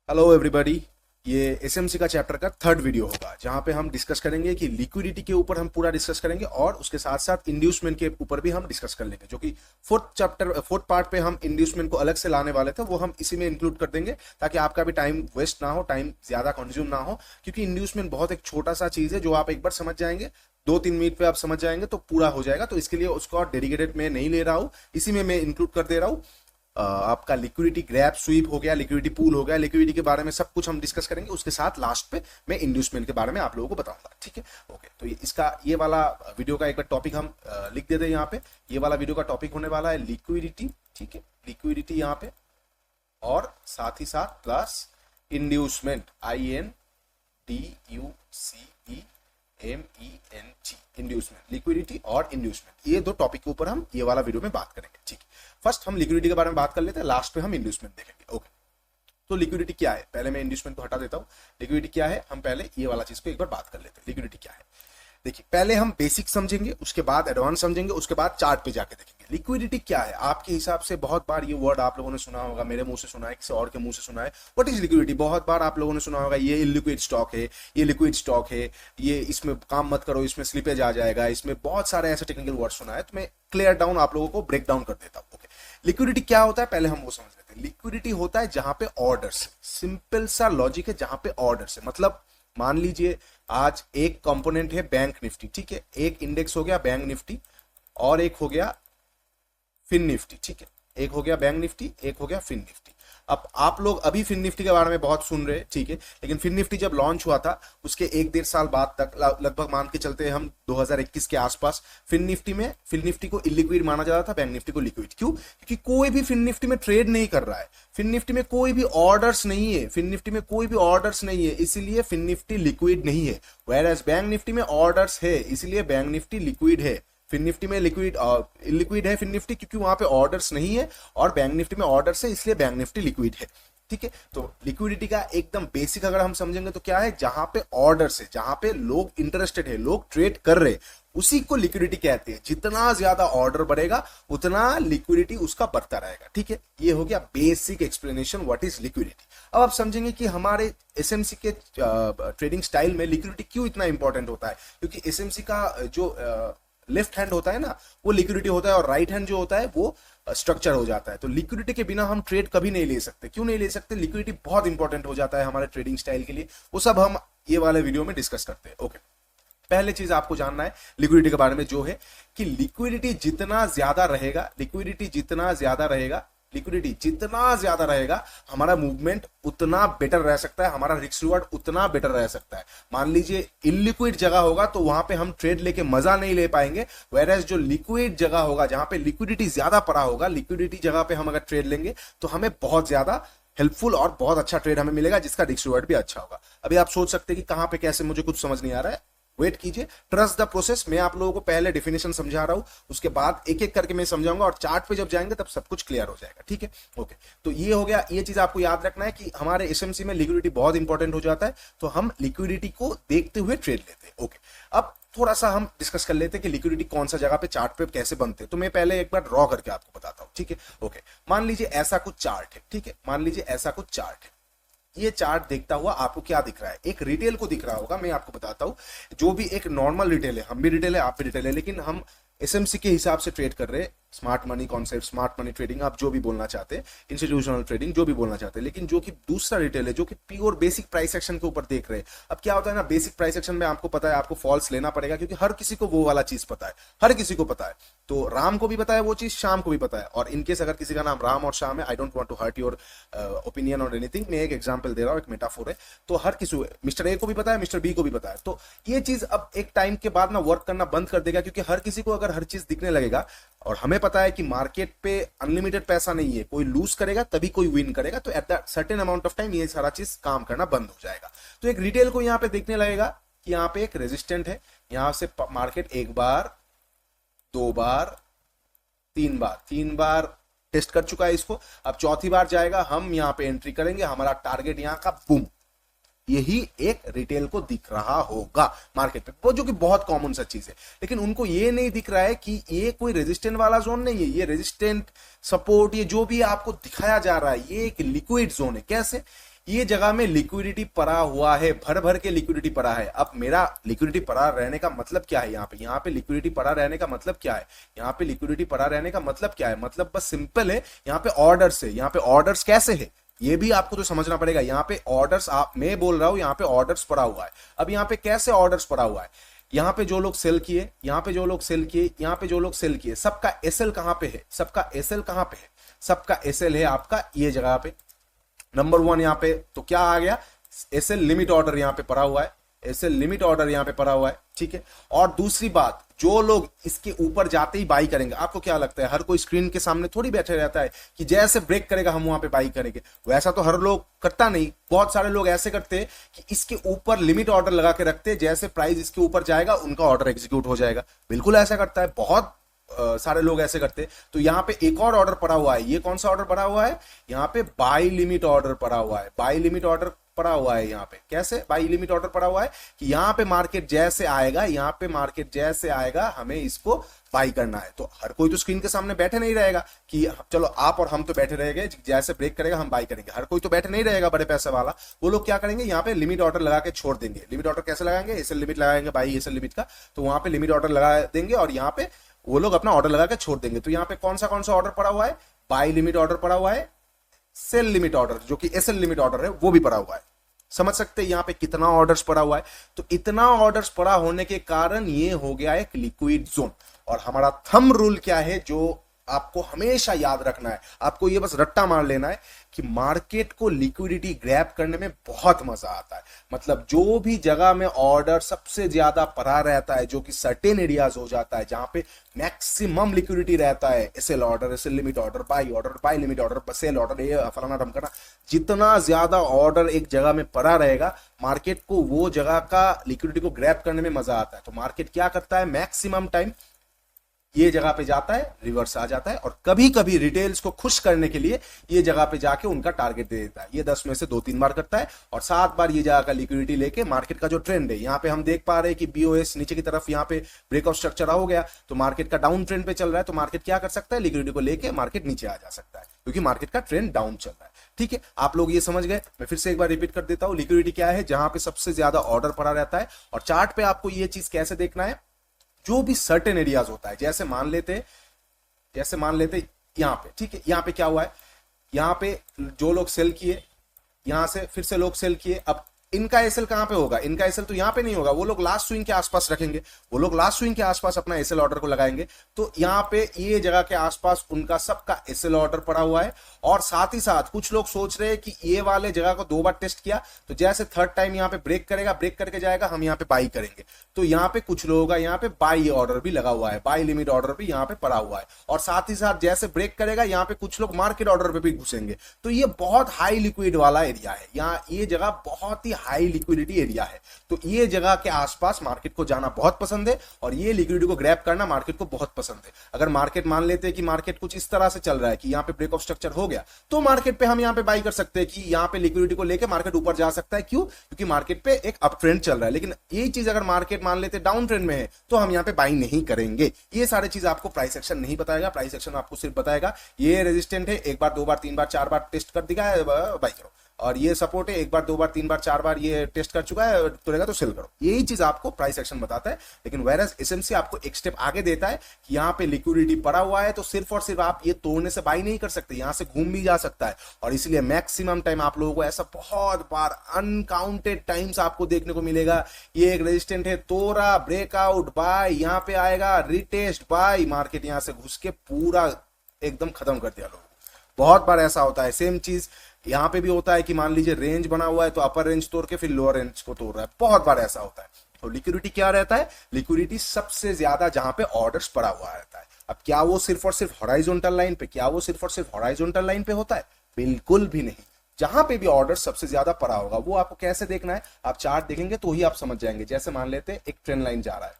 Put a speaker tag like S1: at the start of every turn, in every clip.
S1: Hello everybody. ये SMC का chapter का थर्ड वीडियो होगा जहां पे हम डिस्कस करेंगे कि लिक्विडिटी के ऊपर हम पूरा डिस्कस करेंगे और उसके साथ साथ इंड्यूसमेंट के ऊपर भी हम डिस्कस कर लेंगे, जो कि फोर्थ पार्ट पे हम इंड्यूसमेंट को अलग से लाने वाले थे, वो हम इसी में इंक्लूड कर देंगे ताकि आपका भी टाइम वेस्ट ना हो, टाइम ज्यादा कंज्यूम ना हो, क्योंकि इंड्यूसमेंट बहुत एक छोटा सा चीज है जो आप एक बार समझ जाएंगे, 2-3 मिनट पे आप समझ जाएंगे तो पूरा हो जाएगा। तो इसके लिए उसको डेडिकेटेड मैं नहीं ले रहा हूँ, इसी में मैं इंक्लूड कर दे रहा हूँ। आपका लिक्विडिटी ग्रैब स्वीप हो गया, लिक्विडिटी पूल हो गया, लिक्विडिटी के बारे में सब कुछ हम डिस्कस करेंगे। उसके साथ लास्ट पे मैं इंड्यूसमेंट के बारे में आप लोगों को बताऊंगा, ठीक है। ओके, तो इसका ये वाला वीडियो का एक बार टॉपिक हम लिख देते हैं यहाँ पे। ये वाला वीडियो का टॉपिक होने वाला है लिक्विडिटी, ठीक है, लिक्विडिटी यहाँ पे, और साथ ही साथ plus inducement, INDUCEMENT, inducement, liquidity और इंड्यूसमेंट, ये दो टॉपिक के ऊपर हम ये वाला वीडियो में बात करेंगे, ठीक है। फर्स्ट हम लिक्विडिटी के बारे में बात कर लेते हैं, लास्ट में हम इंड्यूसमेंट देखेंगे। ओके, तो लिक्विडिटी क्या है, पहले मैं इंड्यूसमेंट को हटा देता हूं। लिक्विडिटी क्या है, हम पहले ये वाला चीज को एक बार बात कर लेते हैं। लिक्विडिटी क्या है, देखिए, पहले हम बेसिक समझेंगे, उसके बाद एडवांस समझेंगे, उसके बाद चार्ट पे जाके देखेंगे लिक्विडिटी क्या है। आपके हिसाब से बहुत बार ये वर्ड आप लोगों ने सुना होगा, मेरे मुंह से सुना है, किसी और के मुंह से सुना है। व्हाट इज लिक्विडिटी, बहुत बार आप लोगों ने सुना होगा, ये इलिक्विड स्टॉक है, ये लिक्विड स्टॉक है, ये इसमें काम मत करो, इसमें स्लिपेज आ जाएगा, इसमें बहुत सारे ऐसे टेक्निकल वर्ड सुना है। तो मैं क्लियर डाउन आप लोगों को ब्रेक डाउन कर देता हूं। ओके, लिक्विडिटी क्या होता है पहले हम वो समझ लेते हैं। लिक्विडिटी होता है जहां पे ऑर्डर्स, सिंपल सा लॉजिक है, जहां पे ऑर्डर्स है, मतलब मान लीजिए आज एक कंपोनेंट है बैंक निफ्टी, ठीक है, एक इंडेक्स हो गया बैंक निफ्टी और एक हो गया फिन निफ्टी, ठीक है, एक हो गया बैंक निफ्टी, एक हो गया फिन निफ्टी। अब आप लोग अभी फिन निफ्टी के बारे में बहुत सुन रहे हैं, ठीक है, लेकिन फिन निफ्टी जब लॉन्च हुआ था उसके 1-1.5 साल बाद तक, लगभग मान के चलते हैं हम 2021 के आसपास, फिन निफ्टी को इलिक्विड माना जाता था, बैंक निफ्टी को लिक्विड। क्यों? क्योंकि कोई भी फिन निफ्टी में ट्रेड नहीं कर रहा है, फिन निफ्टी में कोई भी ऑर्डर्स नहीं है, फिन निफ्टी में कोई भी ऑर्डर्स नहीं है, इसीलिए फिन निफ्टी लिक्विड नहीं है। वेयरएज बैंक निफ्टी में ऑर्डर्स है, इसलिए बैंक निफ्टी लिक्विड है। फिन निफ्टी में लिक्विड है फिन निफ्टी, क्योंकि वहां पे ऑर्डर्स नहीं है, और बैंक निफ्टी में ऑर्डर्स है, इसलिए बैंक निफ्टी लिक्विड है, ठीक है। तो लिक्विडिटी का एकदम बेसिक अगर हम समझेंगे तो क्या है, जहां पे ऑर्डर्स है, जहां पे लोग इंटरेस्टेड है, लोग ट्रेड कर रहे, उसी को लिक्विडिटी कहते हैं। जितना ज्यादा ऑर्डर बढ़ेगा उतना लिक्विडिटी उसका बढ़ता रहेगा, ठीक है। ये हो गया basic explanation what is liquidity. अब आप समझेंगे कि हमारे एसएमसी के ट्रेडिंग स्टाइल में लिक्विडिटी क्यों इतना इंपॉर्टेंट होता है, क्योंकि एसएमसी का जो लेफ्ट हैंड होता है ना, वो लिक्विडिटी होता है, और राइट हैंड जो होता है वो स्ट्रक्चर हो जाता है। तो लिक्विडिटी के बिना हम ट्रेड कभी नहीं ले सकते। क्यों नहीं ले सकते? लिक्विडिटी बहुत इंपॉर्टेंट हो जाता है हमारे ट्रेडिंग स्टाइल के लिए। वो सब हम ये वाले वीडियो में डिस्कस करते हैं। ओके, पहले चीज आपको जानना है लिक्विडिटी के बारे में, जो है कि लिक्विडिटी जितना ज्यादा रहेगा, लिक्विडिटी जितना ज्यादा रहेगा, हमारा मूवमेंट उतना बेटर रह सकता है, हमारा रिस्क रिवॉर्ड उतना बेटर रह सकता है। मान लीजिए इनलिक्विड जगह होगा तो वहां पे हम ट्रेड लेके मजा नहीं ले पाएंगे, वेयरएज जो लिक्विड जगह होगा, जहां पे लिक्विडिटी ज्यादा पड़ा होगा, लिक्विडिटी जगह पे हम अगर ट्रेड लेंगे तो हमें बहुत ज्यादा हेल्पफुल और बहुत अच्छा ट्रेड हमें मिलेगा, जिसका रिस्क रिवॉर्ड भी अच्छा होगा। अभी आप सोच सकते हैं कि कहां पे कैसे, मुझे कुछ समझ नहीं आ रहा है, वेट कीजिए, ट्रस्ट द प्रोसेस। मैं आप लोगों को पहले डेफिनेशन समझा रहा हूं, उसके बाद एक एक करके मैं समझाऊंगा, और चार्ट पे जब जाएंगे तब सब कुछ क्लियर हो जाएगा, ठीक है। ओके, तो ये हो गया, ये चीज आपको याद रखना है कि हमारे एसएमसी में लिक्विडिटी बहुत इंपॉर्टेंट हो जाता है, तो हम लिक्विडिटी को देखते हुए ट्रेड लेते हैं। ओके, अब थोड़ा सा हम डिस्कस कर लेते हैं कि लिक्विडिटी कौन सा जगह पे चार्ट पे कैसे बनते हैं। तो मैं पहले एक बार ड्रॉ करके आपको बताता हूं, ठीक है। ओके, मान लीजिए ऐसा कुछ चार्ट है, ठीक है, मान लीजिए ऐसा कुछ चार्ट है। ये चार्ट देखता हुआ आपको क्या दिख रहा है, एक रिटेल को दिख रहा होगा। मैं आपको बताता हूं, जो भी एक नॉर्मल रिटेल है, हम भी रिटेल है, आप भी रिटेल है, लेकिन हम एसएमसी के हिसाब से ट्रेड कर रहे हैं, smart money concept, smart money trading, आप जो भी बोलना चाहते हैं, इंस्टीट्यूशनल ट्रेडिंग, जो भी बोलना चाहते हैं। लेकिन जो कि दूसरा रिटेल है, जो कि प्योर बेसिक प्राइस एक्शन के ऊपर देख रहे हैं। अब क्या होता है ना, बेसिक प्राइस एक्शन में आपको पता है आपको फॉल्स लेना पड़ेगा, क्योंकि हर किसी को वो वाला चीज पता है, हर किसी को पता है। तो राम को भी पता है वो चीज, शाम को भी पता है। और इनकेस अगर किसी का नाम राम और शाम है, I don't want to hurt your opinion और एनीथिंग, मैं एक एग्जांपल दे रहा हूं, एक मेटाफोर है। तो हर किसी, मिस्टर ए को भी पता है, मिस्टर बी को भी पता है। तो ये चीज अब एक टाइम के बाद ना वर्क करना बंद कर देगा, क्योंकि हर किसी को अगर हर चीज दिखने लगेगा, और हमें पता है कि मार्केट पे अनलिमिटेड पैसा नहीं है, कोई लूज करेगा तभी कोई विन करेगा, तो at the certain amount of time ये सारा चीज काम करना बंद हो जाएगा। तो एक रिटेल को यहां पे देखने लगेगा कि यहां पे एक रेजिस्टेंट है, यहां से मार्केट एक बार, दो बार, तीन बार टेस्ट कर चुका है इसको, अब चौथी बार जाएगा, हम यहां पे एंट्री करेंगे, हमारा टारगेट यहां का बूम, यही एक रिटेल को दिख रहा होगा मार्केट पे, वो जो कि बहुत कॉमन सा चीज है। लेकिन उनको ये नहीं दिख रहा है कि ये कोई रेजिस्टेंट वाला जोन नहीं है, ये रेजिस्टेंट सपोर्ट, ये जो भी आपको दिखाया जा रहा है, ये एक लिक्विड जोन है। कैसे? ये जगह में लिक्विडिटी पड़ा हुआ है, भर भर के लिक्विडिटी पड़ा है। अब मेरा लिक्विडिटी पड़ा रहने का मतलब क्या है? यहाँ पे लिक्विडिटी पड़ा रहने का मतलब क्या है? यहाँ पे लिक्विडिटी पड़ा रहने का मतलब क्या है? मतलब बस सिंपल है, यहाँ पे ऑर्डर्स है। यहाँ पे ऑर्डर्स कैसे है ये भी आपको तो समझना पड़ेगा। यहाँ पे ऑर्डर्स, आप मैं बोल रहा हूं यहाँ पे ऑर्डर्स पड़ा हुआ है। अब यहाँ पे कैसे ऑर्डर्स पड़ा हुआ है? यहाँ पे जो लोग सेल किए, यहाँ पे जो लोग सेल किए, यहाँ पे जो लोग सेल किए, सबका एसएल कहां पे है? सबका एसएल कहां पे है? सबका एसएल है आपका ये जगह पे नंबर 1 यहाँ पे। तो क्या आ गया? एसएल लिमिट ऑर्डर यहाँ पे पड़ा हुआ है, एसएल लिमिट ऑर्डर यहाँ पे पड़ा हुआ है, ठीक है। और दूसरी बात, जो लोग इसके ऊपर जाते ही बाई करेंगे, आपको क्या लगता है हर कोई स्क्रीन के सामने थोड़ी बैठे रहता है कि जैसे ब्रेक करेगा हम वहां पे बाई करेंगे? वैसा तो हर लोग करता नहीं। बहुत सारे लोग ऐसे करते हैं कि इसके ऊपर लिमिट ऑर्डर लगा के रखते हैं, जैसे प्राइस इसके ऊपर जाएगा उनका ऑर्डर एग्जीक्यूट हो जाएगा। बिल्कुल ऐसा करता है, बहुत सारे लोग ऐसे करते हैं। तो यहाँ पे एक और ऑर्डर पड़ा हुआ है। ये कौन सा ऑर्डर पड़ा हुआ है? यहाँ पे बाई लिमिट ऑर्डर पड़ा हुआ है। बाई लिमिट ऑर्डर पड़ा हुआ है यहाँ पे। कैसे बाई लिमिट ऑर्डर पड़ा हुआ है? कि यहाँ पे मार्केट जैसे आएगा, यहाँ पे मार्केट जैसे आएगा हमें इसको बाई करना है। तो हर कोई तो स्क्रीन के सामने बैठे नहीं रहेगा कि चलो आप और हम तो बैठे रहेंगे, जैसे ब्रेक करेगा हम बाई करेंगे। हर कोई तो बैठे नहीं रहेगा, बड़े पैसे वाला। वो लोग क्या करेंगे? यहाँ पे लिमिट ऑर्डर लगा के छोड़ देंगे। लिमिट ऑर्डर कैसे लगाएंगे? एसएल लिमिट लगाएंगे, बाई एसएल लिमिट का। तो वहां पे लिमिट ऑर्डर लगा देंगे और यहाँ पे वो लोग अपना ऑर्डर लगा के छोड़ देंगे। तो यहाँ पे कौन सा ऑर्डर पड़ा हुआ है? बाई लिमिट ऑर्डर पड़ा हुआ है, सेल लिमिट ऑर्डर जो कि एसएल लिमिट ऑर्डर है वो भी पड़ा हुआ है। समझ सकते हैं यहाँ पे कितना ऑर्डर्स पड़ा हुआ है? तो इतना ऑर्डर्स पड़ा होने के कारण ये हो गया एक लिक्विड जोन। और हमारा थंब रूल क्या है जो आपको हमेशा याद रखना है, आपको ये बस रट्टा मार लेना है कि मार्केट को लिक्विडिटी ग्रैब करने में बहुत मजा आता है। मतलब जो भी जगह में ऑर्डर सबसे ज्यादा पड़ा रहता है, जो कि सर्टेन एरियाज हो जाता है जहां पे मैक्सिमम लिक्विडिटी रहता है, SL order, SL limit order, buy limit order, sell order, ये फलाना ढमकाना, जितना ज्यादा ऑर्डर एक जगह में पड़ा रहेगा मार्केट को वो जगह का लिक्विडिटी को ग्रैब करने में मजा आता है। तो मार्केट क्या करता है? मैक्सिमम टाइम ये जगह पे जाता है, रिवर्स आ जाता है, और कभी कभी रिटेल्स को खुश करने के लिए ये जगह पे जाके उनका टारगेट दे देता है। ये 10 में से 2-3 बार करता है और 7 बार ये जगह का लिक्विडिटी लेके मार्केट का जो ट्रेंड है, यहाँ पे हम देख पा रहे हैं कि बीओएस नीचे की तरफ यहाँ पे ब्रेकआउट स्ट्रक्चर हो गया, तो मार्केट का डाउन ट्रेंड पे चल रहा है। तो मार्केट क्या कर सकता है? लिक्विडिटी को लेके मार्केट नीचे आ जा सकता है, क्योंकि मार्केट का ट्रेंड डाउन चल रहा है। ठीक है, आप लोग ये समझ गए। मैं फिर से एक बार रिपीट कर देता हूं, लिक्विडिटी क्या है? जहां पे सबसे ज्यादा ऑर्डर पड़ा रहता है। और चार्ट पे आपको ये चीज कैसे देखना है? जो भी सर्टेन एरियाज होता है, जैसे मान लेते यहां पे, ठीक है, यहां पे क्या हुआ है? यहां पे जो लोग सेल किए, यहां से फिर से लोग सेल किए। अब इनका एसएल कहां पे होगा? इनका एसएल तो यहां पे नहीं होगा, वो लोग लास्ट स्विंग के आसपास रखेंगे, वो लोग लास्ट स्विंग के आसपास अपना एसएल ऑर्डर को लगाएंगे। तो यहां पे ये जगह के आसपास उनका सबका एसएल ऑर्डर पड़ा हुआ है। और साथ ही साथ कुछ लोग सोच रहे हैं कि ये वाले जगह को 2 बार टेस्ट किया, तो जैसे थर्ड टाइम यहां पे ब्रेक करेगा, ब्रेक करके जाएगा, हम यहां पे बाई करेंगे। तो यहां पे कुछ लोगों का यहां पे बाई ऑर्डर भी लगा हुआ है, बाई लिमिट ऑर्डर भी यहां पे पड़ा हुआ है। और साथ ही साथ जैसे ब्रेक करेगा, यहां पे कुछ लोग मार्केट ऑर्डर पे भी घुसेंगे। तो ये बहुत हाई लिक्विड वाला एरिया है, यहाँ ये जगह बहुत ही हाई लिक्विडिटी एरिया है। तो ये जगह के आसपास मार्केट को जाना बहुत पसंद है और ये लिक्विडिटी को ग्रैब करना मार्केट को बहुत पसंद है। अगर मार्केट मान लेते हैं कि मार्केट कुछ इस तरह से चल रहा है कि यहाँ पे ब्रेक ऑफ स्ट्रक्चर हो गया, तो मार्केट पे हम यहाँ पे बाई कर सकते हैं कि यहाँ पे लिक्विडिटी को लेके मार्केट ऊपर जा सकता है। क्यों? क्योंकि मार्केट पे एक अप ट्रेंड चल रहा है। लेकिन यही चीज अगर मार्केट मान लेते डाउन ट्रेंड में है, तो हम यहाँ पे बाई नहीं करेंगे। ये सारी चीज आपको प्राइस एक्शन नहीं बताएगा, प्राइस एक्शन आपको सिर्फ बताएगा ये रेजिस्टेंट है, 1 बार 2 बार 3 बार 4 बार टेस्ट कर दिया है, बाई करो। और ये सपोर्ट है, 1 बार 2 बार 3 बार 4 बार ये टेस्ट कर चुका है, तुरेगा तो सेल करो। यही चीज आपको प्राइस एक्शन बताता है। लेकिन वेरस एसएमसी आपको एक स्टेप आगे देता है कि यहाँ पे लिक्विडिटी पड़ा हुआ है, तो सिर्फ और सिर्फ आप ये तोड़ने से बाई नहीं कर सकते, यहां से घूम भी जा सकता है। और इसलिए मैक्सिमम टाइम आप लोगों को ऐसा बहुत बार, अनकाउंटेड टाइम्स आपको देखने को मिलेगा, ये एक रेजिस्टेंट है, तोड़ा, ब्रेकआउट, बाय, यहाँ पे आएगा, रिटेस्ट, बाय, मार्केट यहां से घुस के पूरा एकदम खत्म कर दिया लोगों। बहुत बार ऐसा होता है। सेम चीज यहां पे भी होता है कि मान लीजिए रेंज बना हुआ है, तो अपर रेंज तोड़ के फिर लोअर रेंज को तोड़ रहा है। बहुत बार ऐसा होता है। तो लिक्विडिटी क्या रहता है? लिक्विडिटी सबसे ज्यादा जहां पे ऑर्डर्स पड़ा हुआ रहता है। अब क्या वो सिर्फ और सिर्फ हॉराइजॉन्टल लाइन पे, क्या वो सिर्फ और सिर्फ हॉराइजॉन्टल लाइन पे होता है? बिल्कुल भी नहीं। जहां पे भी ऑर्डर सबसे ज्यादा पड़ा होगा, वो आपको कैसे देखना है? आप चार्ट देखेंगे तो ही आप समझ जाएंगे। जैसे मान लेते हैं एक ट्रेंड लाइन जा रहा है,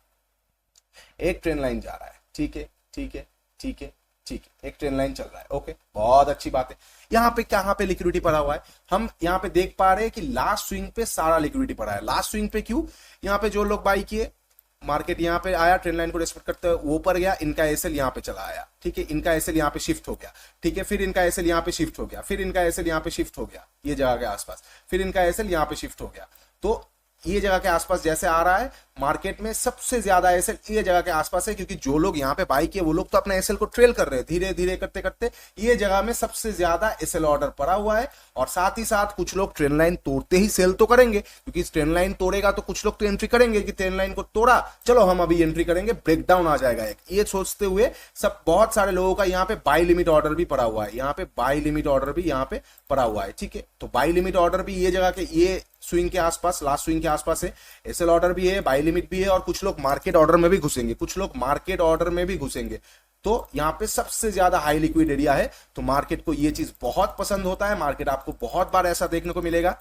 S1: एक ट्रेंड लाइन जा रहा है, ठीक है, ठीक है, ठीक है, ठीक है, एक ट्रेंड लाइन चल रहा है, ओके, बहुत अच्छी बात है। यहाँ पे कहां पे लिक्विडिटी पड़ा हुआ है? हम यहाँ पे देख पा रहे हैं कि लास्ट स्विंग पे सारा लिक्विडिटी पड़ा है। लास्ट स्विंग पे क्यों? यहाँ पे जो लोग बाई किए, मार्केट यहाँ पे आया, ट्रेंड लाइन को रेस्पेक्ट करते हुए ऊपर गया, इनका एसएल यहाँ पे चला आया, ठीक है, इनका एसएल यहाँ पे शिफ्ट हो गया, ठीक है, फिर इनका एसएल यहाँ पे शिफ्ट हो गया, फिर इनका एसएल यहाँ पे शिफ्ट हो गया ये जगह के आसपास, फिर इनका एसएल यहाँ पे शिफ्ट हो गया। तो ये जगह के आसपास जैसे आ रहा है, मार्केट में सबसे ज्यादा एसएल ये जगह के आसपास है, क्योंकि जो लोग यहाँ पे बाई किए वो लोग तो अपना एसएल को ट्रेल कर रहे हैं, धीरे धीरे करते करते ये जगह में सबसे ज्यादा एसएल ऑर्डर पड़ा हुआ है। और साथ ही साथ कुछ लोग ट्रेंड लाइन तोड़ते ही सेल तो करेंगे, क्योंकि ट्रेंड लाइन तोड़ेगा तो कुछ लोग तो एंट्री करेंगे कि ट्रेंड लाइन को तोड़ा, चलो हम अभी एंट्री करेंगे, ब्रेकडाउन आ जाएगा एक, ये सोचते हुए सब बहुत सारे लोगों का यहाँ पे बाई लिमिट ऑर्डर भी पड़ा हुआ है, यहाँ पे बाई लिमिट ऑर्डर भी यहाँ पे पड़ा हुआ है, ठीक है। तो बाई लिमिट ऑर्डर भी ये जगह के ये स्विंग के आसपास, लास्ट स्विंग के आसपास है, एसएल ऑर्डर भी है, बाई लिमिट भी है, और कुछ लोग मार्केट ऑर्डर में भी घुसेंगे, कुछ लोग मार्केट ऑर्डर में भी घुसेंगे। तो यहाँ पे सबसे ज्यादा हाई लिक्विड एरिया है, तो मार्केट को ये चीज बहुत पसंद होता है। मार्केट आपको बहुत बार ऐसा देखने को मिलेगा,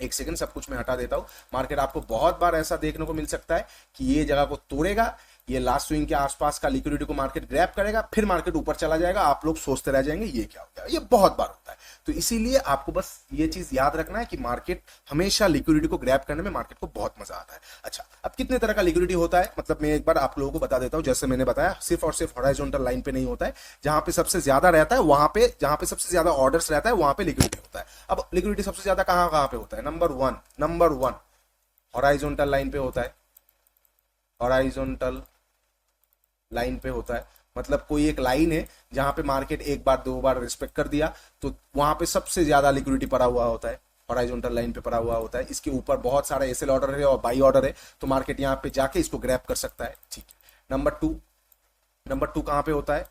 S1: एक सेकंड सब कुछ मैं हटा देता हूं, मार्केट आपको बहुत बार ऐसा देखने को मिल सकता है कि ये जगह को तोड़ेगा, ये लास्ट स्विंग के आसपास का लिक्विडिटी को मार्केट ग्रैब करेगा, फिर मार्केट ऊपर चला जाएगा, आप लोग सोचते रह जाएंगे ये क्या हो गया, ये बहुत बार होता है। तो इसीलिए आपको बस ये चीज याद रखना है कि मार्केट हमेशा लिक्विडिटी को ग्रैब करने में मार्केट को बहुत मजा आता है। अच्छा, अब कितने तरह का लिक्विडिटी होता है, मतलब मैं एक बार आप लोगों को बता देता हूं, जैसे मैंने बताया सिर्फ और सिर्फ हॉरिजॉन्टल लाइन पे नहीं होता है, जहां पे सबसे ज्यादा रहता है वहां पे, जहां पे सबसे ज्यादा ऑर्डर्स रहता है वहां पे लिक्विडिटी होता है। अब लिक्विडिटी सबसे ज्यादा कहां कहां पे होता है, नंबर वन हॉरिजॉन्टल लाइन पे होता है, हॉरिजॉन्टल लाइन पे होता है, मतलब कोई एक लाइन है जहां पे मार्केट एक बार दो बार रिस्पेक्ट कर दिया तो वहां पे सबसे ज्यादा लिक्विडिटी पड़ा हुआ होता है, हॉरिजॉन्टल लाइन पे पड़ा हुआ होता है, इसके ऊपर बहुत सारा एसएल ऑर्डर है और बाई ऑर्डर है, तो मार्केट यहाँ पे जाके इसको ग्रैब कर सकता है, ठीक है। नंबर टू कहां पे होता है,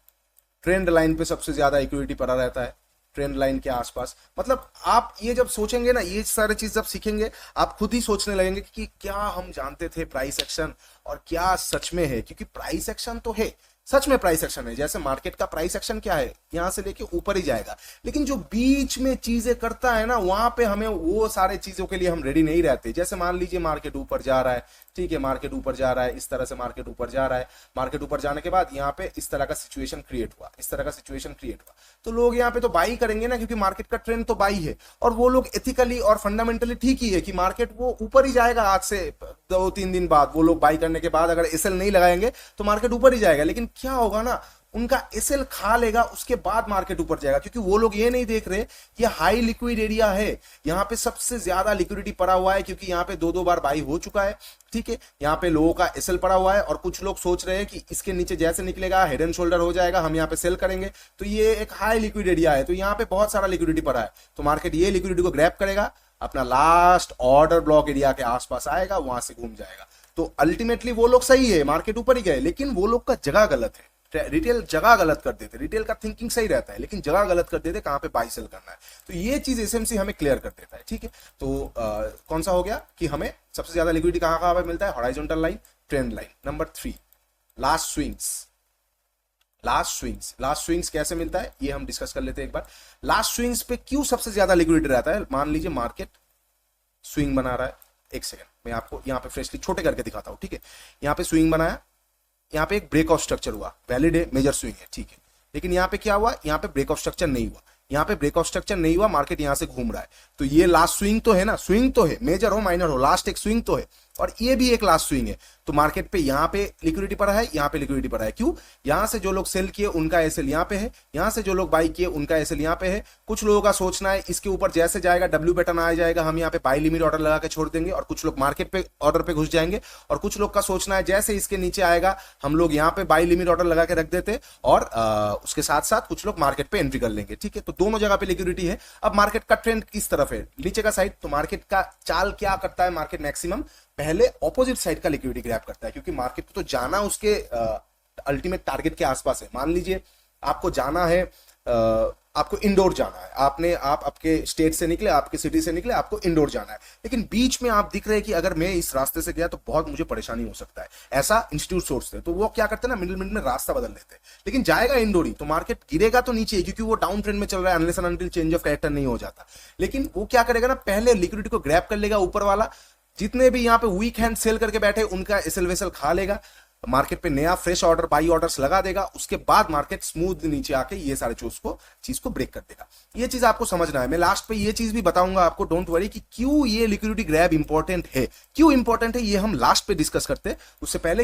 S1: ट्रेंड लाइन पे सबसे ज्यादा लिक्विडिटी पड़ा रहता है, ट्रेंड लाइन के आसपास। मतलब आप ये जब सोचेंगे ना, ये सारी चीज जब सीखेंगे, आप खुद ही सोचने लगेंगे कि क्या हम जानते थे प्राइस एक्शन और क्या सच में है, क्योंकि प्राइस एक्शन तो है, सच में प्राइस एक्शन है। जैसे मार्केट का प्राइस एक्शन क्या है, यहां से लेके ऊपर ही जाएगा, लेकिन जो बीच में चीजें करता है ना, वहां पे हमें वो सारे चीजों के लिए हम रेडी नहीं रहते। जैसे मान लीजिए मार्केट ऊपर जा रहा है, ठीक है, मार्केट ऊपर जा रहा है, इस तरह से मार्केट ऊपर जा रहा है, मार्केट ऊपर जाने के बाद यहाँ पे इस तरह का सिचुएशन क्रिएट हुआ, इस तरह का सिचुएशन क्रिएट हुआ, तो लोग यहाँ पे तो बाई करेंगे ना, क्योंकि मार्केट का ट्रेंड तो बाई है, और वो लोग एथिकली और फंडामेंटली ठीक ही है कि मार्केट वो ऊपर ही जाएगा। आज से 2-3 दिन बाद वो लोग बाई करने के बाद अगर एसएल नहीं लगाएंगे तो मार्केट ऊपर ही जाएगा, लेकिन क्या होगा ना, उनका एसएल खा लेगा, उसके बाद मार्केट ऊपर जाएगा, क्योंकि वो लोग ये नहीं देख रहे ये हाई लिक्विड एरिया है, यहाँ पे सबसे ज्यादा लिक्विडिटी पड़ा हुआ है, क्योंकि यहाँ पे दो बार बाई हो चुका है, ठीक है, यहाँ पे लोगों का एसएल पड़ा हुआ है, और कुछ लोग सोच रहे हैं कि इसके नीचे जैसे निकलेगा हेड एंड शोल्डर हो जाएगा, हम यहाँ पे सेल करेंगे, तो ये एक हाई लिक्विड एरिया है, तो यहाँ पे बहुत सारा लिक्विडिटी पड़ा है, तो मार्केट ये लिक्विडिटी को ग्रैब करेगा, अपना लास्ट ऑर्डर ब्लॉक एरिया के आसपास आएगा, वहां से घूम जाएगा। तो अल्टीमेटली वो लोग सही है, मार्केट ऊपर ही गए, लेकिन वो लोग का जगह गलत है। रिटेल जगह गलत कर देते, रिटेल का थिंकिंग सही रहता है, लेकिन जगह गलत कर देते कहां पे बाई सेल करना है, तो ये चीज एसएमसी हमें क्लियर कर देता है, ठीक है। तो कौन सा हो गया कि हमें सबसे ज्यादा लिक्विडिटी कहां कहां पे मिलता है, horizontal line, trend line. Number 3 last swings कैसे मिलता है ये हम डिस्कस कर लेते हैं एक बार। लास्ट स्विंग्स पे क्यों सबसे ज्यादा लिक्विडिटी रहता है, मान लीजिए मार्केट स्विंग बना रहा है, एक सेकंड मैं आपको यहाँ पे फ्रेशली छोटे करके दिखाता हूं, ठीक है। यहाँ पे स्विंग बनाया, यहाँ पे एक ब्रेक ऑफ स्ट्रक्चर हुआ, वैलिड है, मेजर स्विंग है, ठीक है, लेकिन यहाँ पे क्या हुआ, यहाँ पे ब्रेक ऑफ स्ट्रक्चर नहीं हुआ, यहाँ पे ब्रेक ऑफ स्ट्रक्चर नहीं हुआ, मार्केट यहाँ से घूम रहा है, तो ये लास्ट स्विंग तो है ना, स्विंग तो है, मेजर हो माइनर हो, लास्ट एक स्विंग तो है, और ये भी एक लास्ट स्विंग है, तो मार्केट पे यहाँ पे लिक्विडिटी पड़ा है, यहाँ पे लिक्विडिटी पड़ा है, क्यों, यहाँ से जो लोग सेल किए उनका एसएल यहाँ पे है, यहाँ से जो लोग बाई किए उनका एसएल यहाँ पे है। कुछ लोगों का सोचना है इसके ऊपर जैसे जाएगा डब्ल्यू पैटर्न आ जाएगा, हम यहाँ पे बाई लिमिट ऑर्डर लगा के छोड़ देंगे, और कुछ लोग मार्केट पे ऑर्डर पे घुस जाएंगे, और कुछ लोग का सोचना है जैसे इसके नीचे आएगा हम लोग यहाँ पे बाई लिमिट ऑर्डर लगा के रख देते, और उसके साथ साथ कुछ लोग मार्केट पे एंट्री कर लेंगे, ठीक है। तो दोनों जगह पे लिक्विडिटी है। अब मार्केट का ट्रेंड किस तरफ है, नीचे का साइड, तो मार्केट का चाल क्या करता है, मार्केट मैक्सिमम पहले ऑपोजिट साइड का लिक्विडिटी ग्रैब करता है, क्योंकि मार्केट को तो जाना उसके अल्टीमेट टारगेट के आसपास है। मान लीजिए आपको जाना है, आपको इंडोर जाना है, आप आपके स्टेट से निकले, आपके सिटी से निकले, आपको इंडोर जाना है, लेकिन बीच में आप दिख रहे हैं कि अगर मैं इस रास्ते से गया तो बहुत मुझे परेशानी हो सकता है, ऐसा इंस्टीट्यूट सोचते हैं, तो वो क्या करते हैं ना, मिडिल में रास्ता बदल देते हैं, लेकिन जाएगा इंडोर ही, तो मार्केट गिरेगा तो नीचे ही, क्योंकि वो डाउन ट्रेंड में चल रहा है, unless and until change of character नहीं हो जाता। लेकिन वो क्या करेगा ना, पहले लिक्विडिटी को ग्रैब कर लेगा ऊपर वाला, जितने भी यहाँ पे वीक हैंड सेल करके बैठे उनका एसएल वेसल खा लेगा, मार्केट पे नया फ्रेश ऑर्डर बाई ऑर्डर्स लगा देगा, उसके बाद मार्केट स्मूथ नीचे आके ये सारे चीज को ब्रेक कर देगा। ये चीज आपको समझना है। मैं लास्ट पे ये चीज भी बताऊंगा आपको, डोंट वरी, कि क्यों ये लिक्विडिटी ग्रैब इंपॉर्टेंट है, क्यों इंपॉर्टेंट है, ये हम लास्ट पे डिस्कस करते हैं। उससे पहले